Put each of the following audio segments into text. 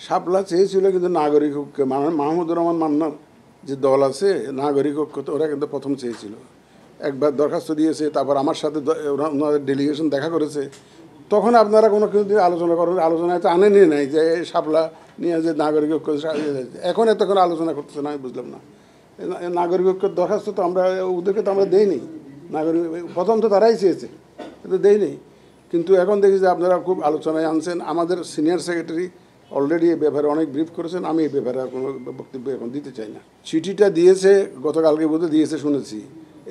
শাপলা চেয়েছিল কিন্তু নাগরিক ঐক্য মাহমুদুর রহমান মান্নার যে দল আছে নাগরিক ঐক্য তো ওরা কিন্তু প্রথম চেয়েছিল, একবার দরখাস্ত দিয়েছে, তারপর আমার সাথে ওনাদের ডেলিগেশন দেখা করেছে। তখন আপনারা কোনো কিছু আলোচনা করেন, আলোচনায় তো আনেনি নাই যে শাপলা নিয়ে যে নাগরিক ঐক্য, এখন এতক্ষণ আলোচনা করতেছে না, আমি বুঝলাম না। নাগরিক ঐক্যের দরখাস্ত তো আমরা ওদেরকে তো আমরা দেইনি, নাগরিক প্রথম তো তারাই চেয়েছে, কিন্তু দেইনি। কিন্তু এখন দেখি যে আপনারা খুব আলোচনায় আনছেন। আমাদের সিনিয়র সেক্রেটারি অলরেডি এই ব্যাপারে অনেক ব্রিফ করেছেন, আমি এই ব্যাপারে আর কোনো বক্তব্য এখন দিতে চাই না। চিঠিটা দিয়েছে গতকালকে বোধহয় দিয়েছে শুনেছি,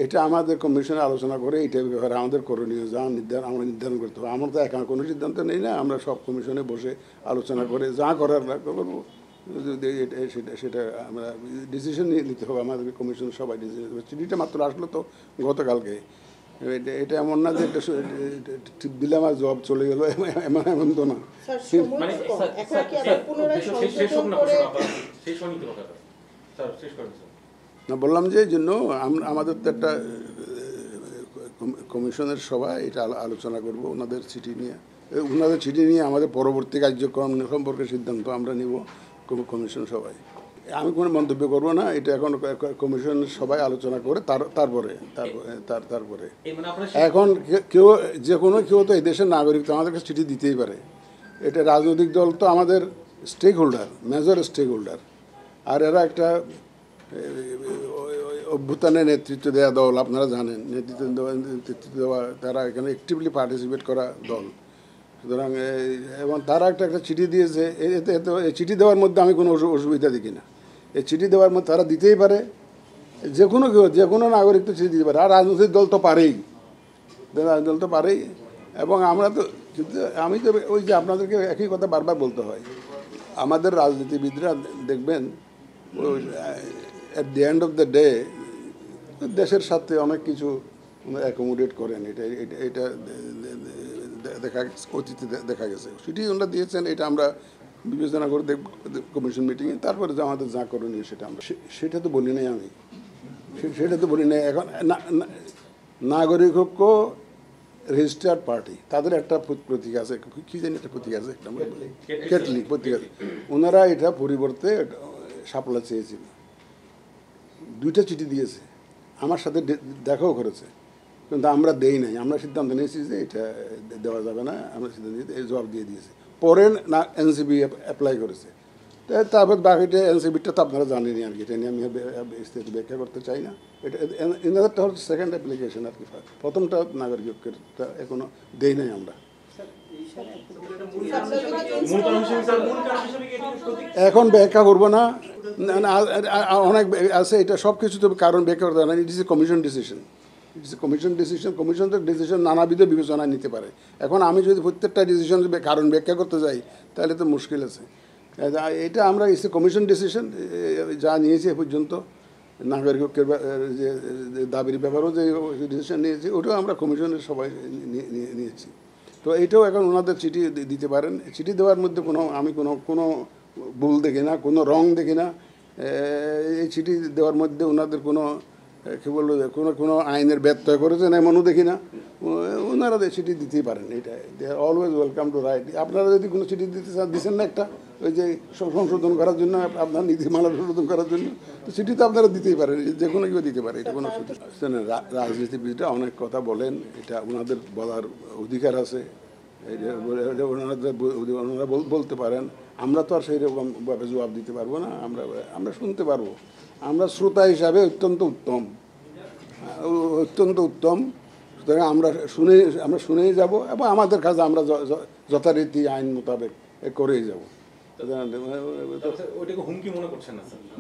এটা আমাদের কমিশনে আলোচনা করে এইটার ব্যাপারে আমাদের করণীয় যা আমরা নির্ধারণ করতে হবে। আমরা তো একা কোনো সিদ্ধান্ত নেই না, আমরা সব কমিশনে বসে আলোচনা করে যা করার করবো, সেটা আমরা ডিসিশন নিতে হবে। আমাদের কমিশন সবাই ডিসিশন, চিঠিটা মাত্র আসলো তো গতকালকে। এটা এমন না যে টিপ দিলে আমার জব চলে গেল, এমন তো না। না, বললাম যে জন্য আমাদের তো একটা কমিশনের সভায় এটা আলোচনা করব ওনাদের চিঠি নিয়ে আমাদের পরবর্তী কার্যক্রম সম্পর্কে সিদ্ধান্ত আমরা নিব কমিশন সভায়। আমি কোনো মন্তব্য করব না, এটা এখন কমিশনের সবাই আলোচনা করে তারপরে এখন কেউ যে কোনো কেউ তো এই দেশের নাগরিক, তো আমাদেরকে চিঠি দিতেই পারে। এটা রাজনৈতিক দল তো আমাদের stakeholder, major stakeholder, আর এরা একটা অভ্যুত্থানের নেতৃত্ব দেওয়া দল, আপনারা জানেন, নেতৃত্ব দেওয়া, তারা এখানে অ্যাক্টিভলি পার্টিসিপেট করা দল। সুতরাং এবং তারা একটা চিঠি দিয়েছে, এই চিঠি দেওয়ার মধ্যে আমি কোনো অসুবিধা দেখি না। এই চিঠি দেওয়ার মধ্যে তারা দিতেই পারে, যে কোনো নাগরিক তো চিঠি দিতে পারে, আর রাজনৈতিক দল তো পারেই, দল তো পারেই। এবং আমরা তো, কিন্তু আমি তো ওই যে আপনাদেরকে একই কথা বারবার বলতে হয়, আমাদের রাজনীতিবিদরা দেখবেন at the end of the day দেশের সাথে অনেক কিছু অ্যাকোমোডেট করেন। এটা অতীতে দেখা গেছে, সেটি ওনারা দিয়েছেন, এটা আমরা বিবেচনা করে দেখব কমিশন মিটিংয়ে, তারপরে যে আমাদের যা করণীয় সেটা তো বলি নাই আমি, সেটা তো বলি নাই। এখন নাগরিক ঐক্য রেজিস্টার্ড পার্টি, তাদের একটা প্রতীক আছে, কী জানি একটা প্রতীক আছে, একটা কেটলি প্রতীক আছে। ওনারা এটা পরিবর্তে শাপলা চেয়েছিল, 2টা চিঠি দিয়েছে, আমার সাথে দেখাও করেছে, কিন্তু আমরা দেই নাই। আমরা সিদ্ধান্ত নিয়েছি যে এটা দেওয়া যাবে না, আমরা সিদ্ধান্ত নিয়ে জবাব দিয়ে দিয়েছি। পরে না এনসিবি অ্যাপ্লাই করেছে, তারপর বাকিটা এনসিবিটা তো আপনারা জানেনই আর কি, এটা নিয়ে আমি ব্যাখ্যা করতে চাই না। এটা এনাদেরটা হচ্ছে সেকেন্ড অ্যাপ্লিকেশন আর কি, প্রথমটা নাগরিকত্বেরটা এখনো দেই নাই আমরা। এখন ব্যাখ্যা করবো না, অনেক আছে, এটা সব কিছু তো কারণ ব্যাখ্যা করতে না। It is a commission decision, commission তো ডিসিশন নানাবিধ বিবেচনায় নিতে পারে। এখন আমি যদি প্রত্যেকটা ডিসিশন কারণ ব্যাখ্যা করতে যাই তাহলে তো মুশকিল আছে। এটা আমরা ইটস এ কমিশন ডিসিশন, যা নিয়েছি এ পর্যন্ত নাগরিক ঐক্যের যে দাবির ব্যাপারেও যে ডিসিশন নিয়েছি, ওটাও আমরা কমিশনের সবাই নিয়েছি। তো এইটাও এখন ওনাদের চিঠি দিতে পারেন। চিঠি দেওয়ার মধ্যে আমি কোনো ভুল দেখি না, কোনো রং দেখি না। এই চিঠি দেওয়ার মধ্যে ওনাদের কোনো কী বলবো কোনো আইনের ব্যত্যয় করেছেন এমনও দেখি না। ওনারা চিঠি দিতেই পারেন, এটা দে are always welcome to right. আপনারা যদি কোনো চিঠি দিতে চান, দিচ্ছেন না একটা, ওই যে সংশোধন করার জন্য, আপনার নীতিমালা সংশোধন করার জন্য, তো চিঠি তো আপনারা দিতেই পারেন, যে কোনো কেউ দিতে পারে, এটা কোনো রাজনীতিবিদরা অনেক কথা বলেন, এটা ওনাদের বলার অধিকার আছে, ওনারা বলতে পারেন। আমরা তো আর সেই রকমভাবে জবাব দিতে পারবো না, আমরা শুনতে পারবো। আমরা শ্রোতা হিসাবে অত্যন্ত উত্তম, সুতরাং আমরা শুনেই যাব, এবং আমাদের কাছে আমরা যথারীতি আইন মোতাবেক করেই যাব।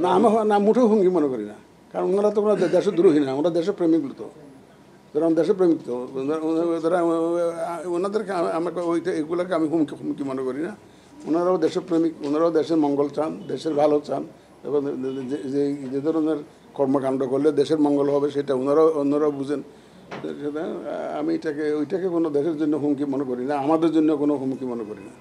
না, না, মোটেও হুমকি মনে করি না, কারণ ওনারা তো ওনারা দেশদ্রোহী না, ওনারা দেশপ্রেমিক তো, দেশপ্রেমিক তো, ওনাদেরকে আমাকে এগুলোকে আমি হুমকি মনে করি না। ওনারাও দেশপ্রেমিক, ওনারাও দেশের মঙ্গল চান, দেশের ভালো চান, এবং যে ধরনের কর্মকাণ্ড করলে দেশের মঙ্গল হবে সেটা অন্যরাও বুঝেন। আমি ওইটাকে কোনো দেশের জন্য হুমকি মনে করি না, আমাদের জন্য কোনো হুমকি মনে করি না।